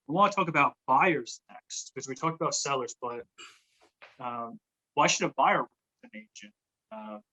I want to talk about buyers next because we talked about sellers, but why should a buyer work with an agent?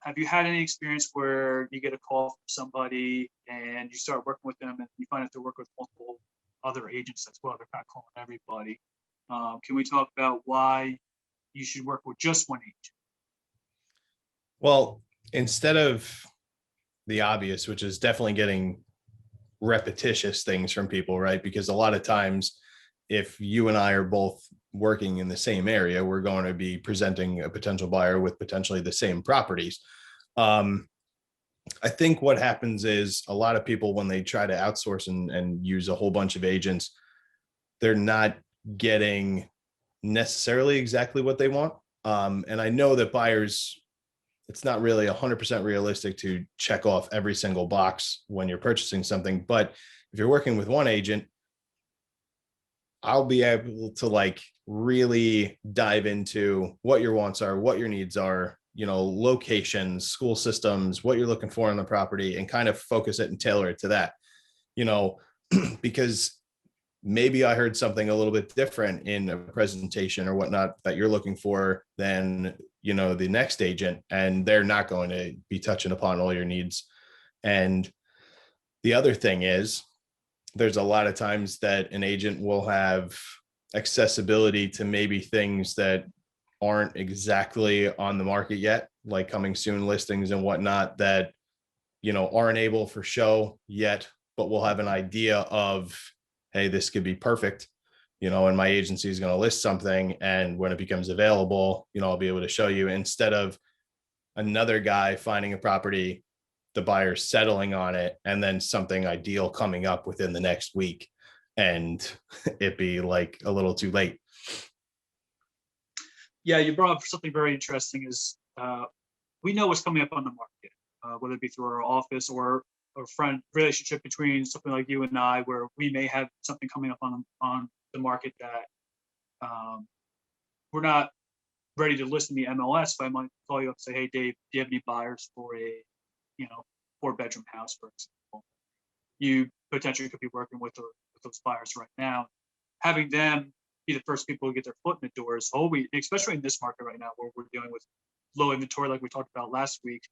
Have you had any experience where you get a call from somebody and you start working with them and you find out they work with multiple other agents as well? They're kind of calling everybody. Can we talk about why you should work with just one agent? Well, instead of the obvious, which is definitely getting repetitious things from people, right? Because a lot of times, if you and I are both working in the same area, we're going to be presenting a potential buyer with potentially the same properties. I think what happens is a lot of people, when they try to outsource and use a whole bunch of agents, they're not getting necessarily exactly what they want. And I know that buyers, it's not really 100% realistic to check off every single box when you're purchasing something. But if you're working with one agent, I'll be able to like really dive into what your wants are, what your needs are, locations, school systems, what you're looking for in the property, and kind of focus it and tailor it to that, because maybe I heard something a little bit different in a presentation or whatnot that you're looking for than, the next agent, and they're not going to be touching upon all your needs. And the other thing is, there's a lot of times that an agent will have accessibility to maybe things that aren't exactly on the market yet, like coming soon listings and whatnot that, aren't able for show yet, but we'll have an idea of, hey, this could be perfect, and my agency is going to list something. And when it becomes available, I'll be able to show you, instead of another guy finding a property, the buyer settling on it, and then something ideal coming up within the next week and it be like a little too late. Yeah, you brought up something very interesting is we know what's coming up on the market, whether it be through our office or a friend relationship between something like you and I, where we may have something coming up on the market that we're not ready to list in the MLS, but I might call you up and say, hey, Dave, do you have any buyers for a 4-bedroom house, for example? You potentially could be working with those buyers right now. Having them be the first people to get their foot in the door is always, especially in this market right now where we're dealing with low inventory, like we talked about last week.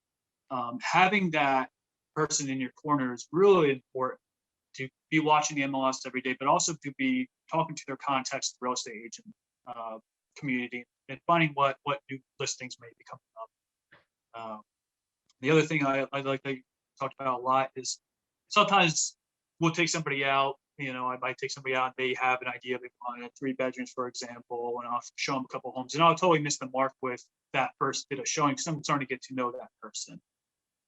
Having that person in your corner is really important, to be watching the MLS every day, but also to be talking to their contacts, the real estate agent community, and finding what new listings may be coming up. The other thing I like that you talked about a lot is sometimes we'll take somebody out. I might take somebody out and they have an idea they want 3 bedrooms, for example, and I'll show them a couple homes, and I'll totally miss the mark with that first bit of showing, because I'm starting to get to know that person.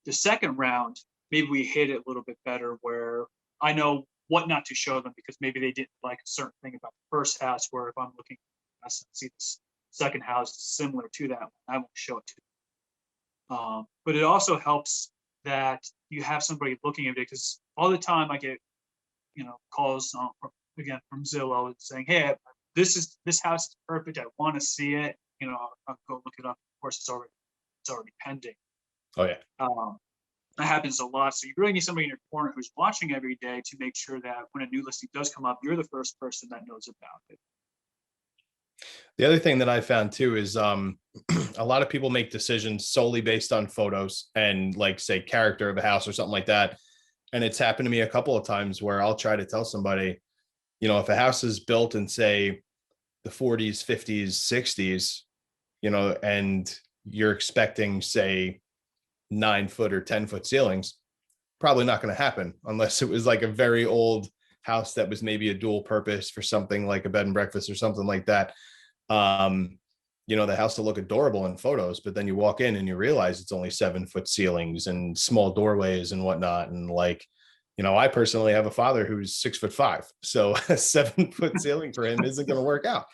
The second round, maybe we hit it a little bit better, where I know what not to show them because maybe they didn't like a certain thing about the first house, where if I'm looking at see this second house is similar to that one, I won't show it to them. But it also helps that you have somebody looking at it, because all the time I get calls again from Zillow saying, hey, this house is perfect, I want to see it. I'll go look it up. Of course, it's already pending. Oh yeah. That happens a lot. So you really need somebody in your corner who's watching every day to make sure that when a new listing does come up, you're the first person that knows about it. The other thing that I found too is a lot of people make decisions solely based on photos and, like, say, character of a house or something like that. And it's happened to me a couple of times where I'll try to tell somebody, if a house is built in, say, the 40s, 50s, 60s, and you're expecting, say, 9-foot or 10-foot ceilings, probably not going to happen unless it was like a very old house that was maybe a dual purpose for something like a bed and breakfast or something like that. The house will look adorable in photos, but then you walk in and you realize it's only 7-foot ceilings and small doorways and whatnot. And I personally have a father who's 6'5", so a 7-foot ceiling for him isn't going to work out.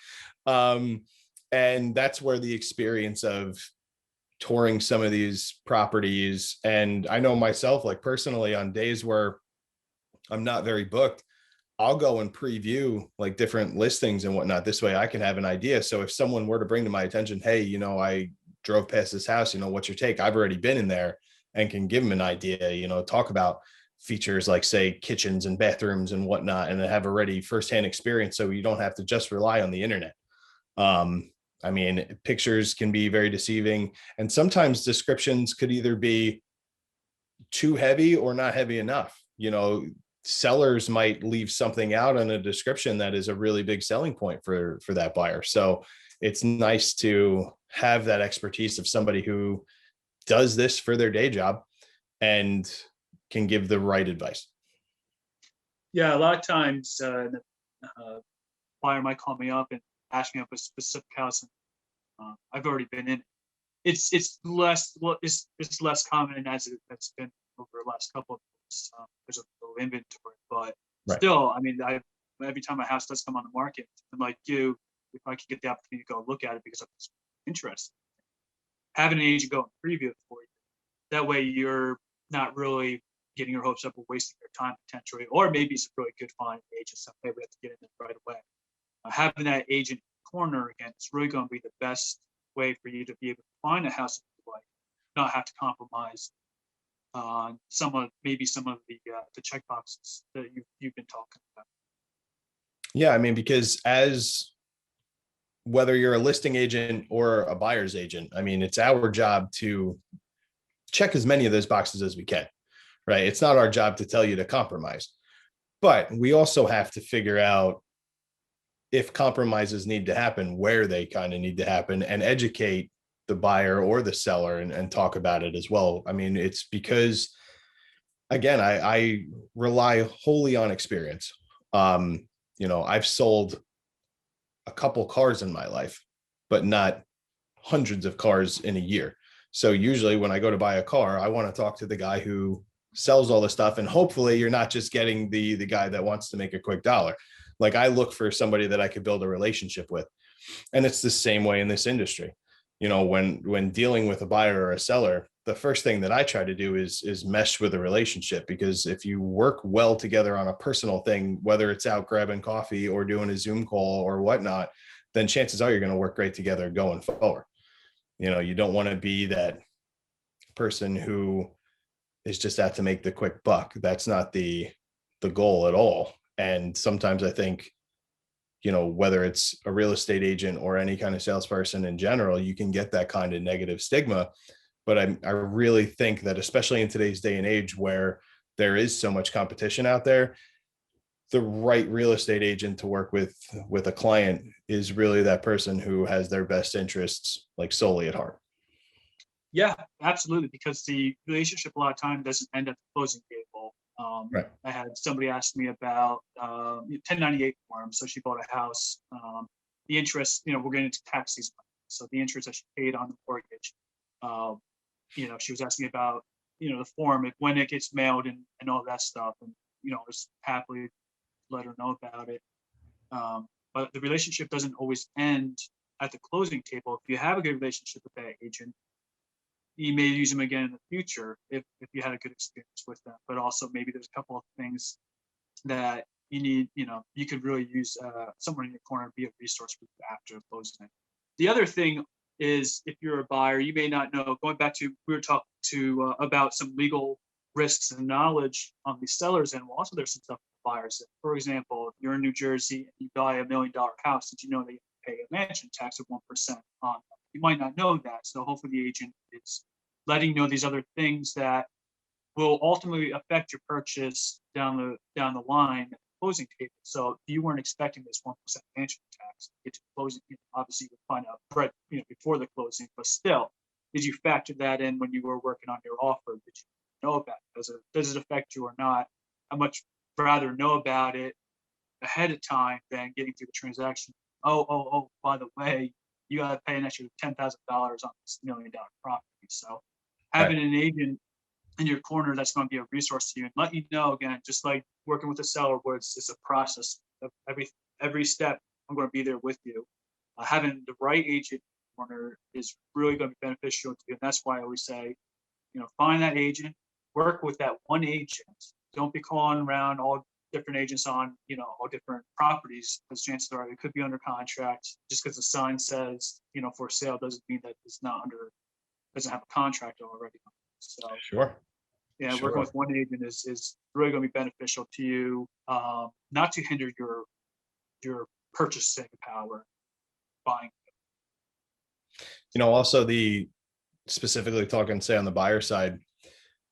And that's where the experience of touring some of these properties, and I know myself, like personally, on days where I'm not very booked, I'll go and preview like different listings and whatnot. This way I can have an idea. So if someone were to bring to my attention, hey, I drove past this house, what's your take? I've already been in there and can give them an idea, talk about features like, say, kitchens and bathrooms and whatnot, and have already firsthand experience, so you don't have to just rely on the internet. I mean, pictures can be very deceiving, and sometimes descriptions could either be too heavy or not heavy enough. Sellers might leave something out in a description that is a really big selling point for that buyer. So it's nice to have that expertise of somebody who does this for their day job and can give the right advice. Yeah, a lot of times buyer might call me up and ask me up a specific house, and I've already been in. It's less it's less common as it's been over the last couple of years. There's a little inventory, but Right. still, I mean, every time a house does come on the market, I'm like, if I could get the opportunity to go look at it because I'm interested, having an agent go and preview it for you. That way, you're not really getting your hopes up or wasting your time potentially, or maybe it's a really good find agent. So maybe we have to get in there right away. Having that agent corner again, it's really going to be the best way for you to be able to find a house that you like, not have to compromise on some of the check boxes that you've been talking about. Yeah, I mean, because whether you're a listing agent or a buyer's agent, I mean, it's our job to check as many of those boxes as we can, right? It's not our job to tell you to compromise, but we also have to figure out if compromises need to happen, where they kind of need to happen, and educate the buyer or the seller and talk about it as well. I mean, it's because, again, I rely wholly on experience. I've sold a couple cars in my life, but not hundreds of cars in a year. So usually when I go to buy a car, I want to talk to the guy who sells all the stuff. And hopefully you're not just getting the guy that wants to make a quick dollar. Like, I look for somebody that I could build a relationship with. And it's the same way in this industry. When dealing with a buyer or a seller, the first thing that I try to do is mesh with a relationship, because if you work well together on a personal thing, whether it's out grabbing coffee or doing a Zoom call or whatnot, then chances are you're going to work great together going forward. You don't want to be that person who is just out to make the quick buck. That's not the goal at all. And sometimes I think, whether it's a real estate agent or any kind of salesperson in general, you can get that kind of negative stigma. But I really think that, especially in today's day and age where there is so much competition out there, the right real estate agent to work with a client is really that person who has their best interests like solely at heart. Yeah, absolutely. Because the relationship a lot of time doesn't end at the closing table. Right. I had somebody ask me about 1098 form. So she bought a house. The interest, we're getting into tax season. So the interest that she paid on the mortgage, she was asking about, the form, when it gets mailed and all that stuff. And, just happily let her know about it. But the relationship doesn't always end at the closing table. If you have a good relationship with that agent, you may use them again in the future if you had a good experience with them. But also maybe there's a couple of things that you need, you could really use someone in your corner to be a resource for you after closing. The other thing is, if you're a buyer, you may not know, going back to, we were talking to about some legal risks and knowledge on the sellers end. Well, also there's some stuff for buyers. For example, if you're in New Jersey and you buy $1 million house, did you know that you pay a mansion tax of 1% on them? You might not know that. So hopefully the agent is letting you know these other things that will ultimately affect your purchase down the line at the closing table. So if you weren't expecting this 1% mansion tax, get to closing, obviously you would find out right, before the closing, but still, did you factor that in when you were working on your offer? Did you know about it? Does it affect you or not? I much rather know about it ahead of time than getting through the transaction. Oh, by the way, you got to pay an extra $10,000 on this $1 million property. So having an agent in your corner that's going to be a resource to you and let you know, again, just like working with a seller, where it's a process of every step, I'm going to be there with you. Having the right agent in your corner is really going to be beneficial to you. And that's why I always say, find that agent, work with that one agent. Don't be calling around all different agents on, all different properties, because chances are it could be under contract. Just because the sign says, for sale doesn't mean that it's not doesn't have a contract already. So Sure. Yeah, working Sure. with one agent is really going to be beneficial to you, not to hinder your purchasing power, buying. Also the specifically talking, say, on the buyer side,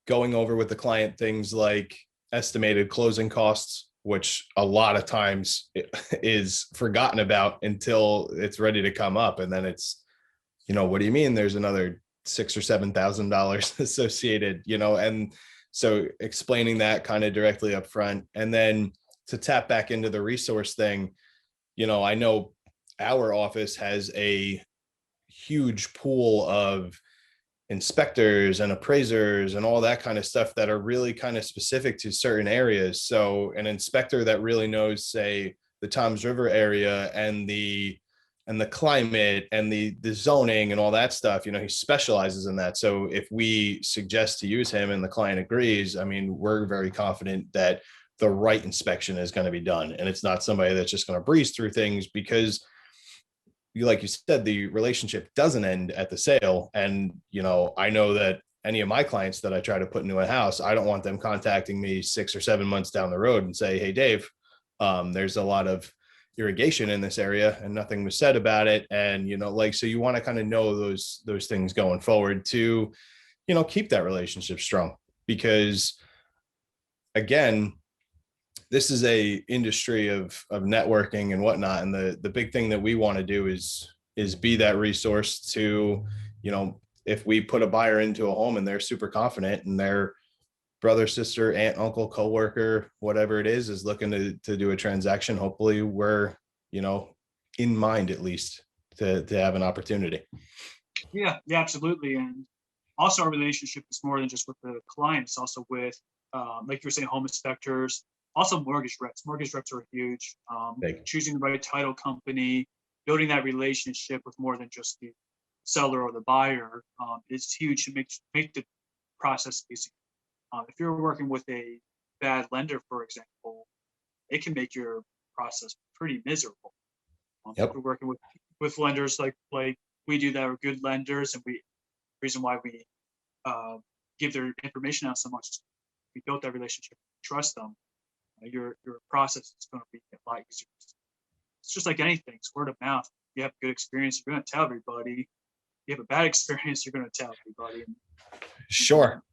going over with the client things like estimated closing costs, which a lot of times is forgotten about until it's ready to come up. And then it's, what do you mean there's another $6,000 or $7,000 associated, and so explaining that kind of directly up front. And then to tap back into the resource thing, I know our office has a huge pool of inspectors and appraisers and all that kind of stuff that are really kind of specific to certain areas. So an inspector that really knows, say, the Toms River area and the climate and the zoning and all that stuff, he specializes in that. So if we suggest to use him and the client agrees, I mean, we're very confident that the right inspection is going to be done. And it's not somebody that's just going to breeze through things, because like you said, the relationship doesn't end at the sale. And, I know that any of my clients that I try to put into a house, I don't want them contacting me 6 or 7 months down the road and say, hey, Dave, there's a lot of irrigation in this area and nothing was said about it. And, so you want to kind of know those things going forward to, keep that relationship strong, because again, this is a industry of networking and whatnot. And the big thing that we want to do is be that resource to, if we put a buyer into a home and they're super confident and their brother, sister, aunt, uncle, coworker, whatever it is looking to do a transaction, hopefully we're, in mind at least to have an opportunity. Yeah, absolutely. And also our relationship is more than just with the clients, also with, like you were saying, home inspectors, also mortgage reps. Mortgage reps are huge. Choosing the right title company, building that relationship with more than just the seller or the buyer is huge to make the process easy. If you're working with a bad lender, for example, it can make your process pretty miserable. If we're working with lenders like we do that are good lenders, and reason why we give their information out so much, we built that relationship, trust them. Your process is going to be a lot easier. It's just like anything, it's word of mouth. If you have a good experience, you're going to tell everybody. If you have a bad experience, you're going to tell everybody. Sure.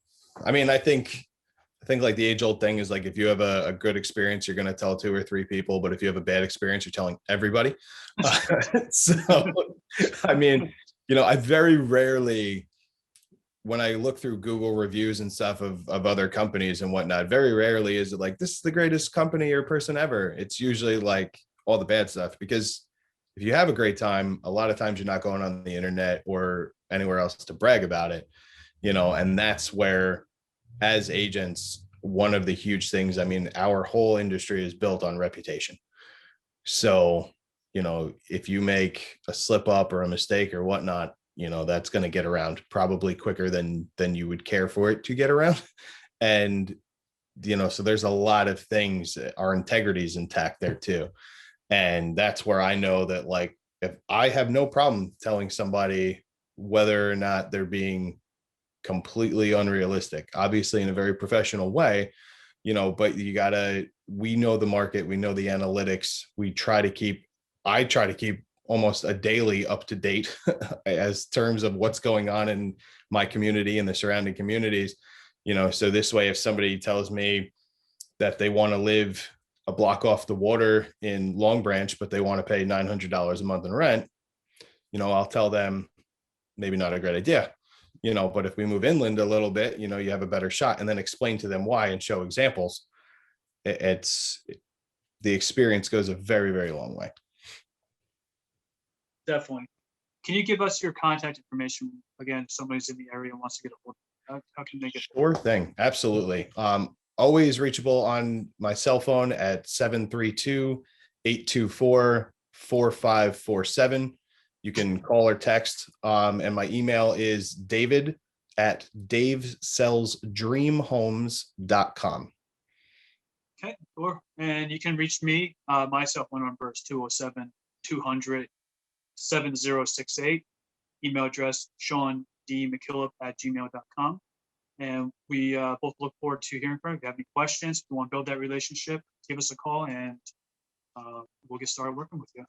I mean, I think like the age old thing is like, if you have a good experience, you're going to tell 2 or 3 people, but if you have a bad experience, you're telling everybody. So, I mean, I very rarely, when I look through Google reviews and stuff of other companies and whatnot, very rarely is it like, this is the greatest company or person ever. It's usually like all the bad stuff, because if you have a great time, a lot of times you're not going on the internet or anywhere else to brag about it, and that's where, as agents, one of the huge things, I mean, our whole industry is built on reputation. So, if you make a slip up or a mistake or whatnot, that's going to get around probably quicker than you would care for it to get around. And, so there's a lot of things, our integrity is intact there too. And that's where I know that, like, if I have no problem telling somebody whether or not they're being completely unrealistic, obviously in a very professional way, but we know the market, we know the analytics. I try to keep almost a daily up to date as terms of what's going on in my community and the surrounding communities, so this way, if somebody tells me that they want to live a block off the water in Long Branch, but they want to pay $900 a month in rent, I'll tell them maybe not a great idea, but if we move inland a little bit, you have a better shot, and then explain to them why and show examples. The experience goes a very, very long way. Definitely. Can you give us your contact information again? If somebody's in the area and wants to get a hold of, how can they get? Sure thing. Absolutely. Always reachable on my cell phone at 732-824-4547. You can call or text. And my email is david@davesellsdreamhomes.com. Okay, sure. And you can reach me. My cell phone number is 207-200-7068. Email address, ShawnDMcKillop@gmail.com. And we both look forward to hearing from you. If you have any questions, if you want to build that relationship, give us a call and we'll get started working with you.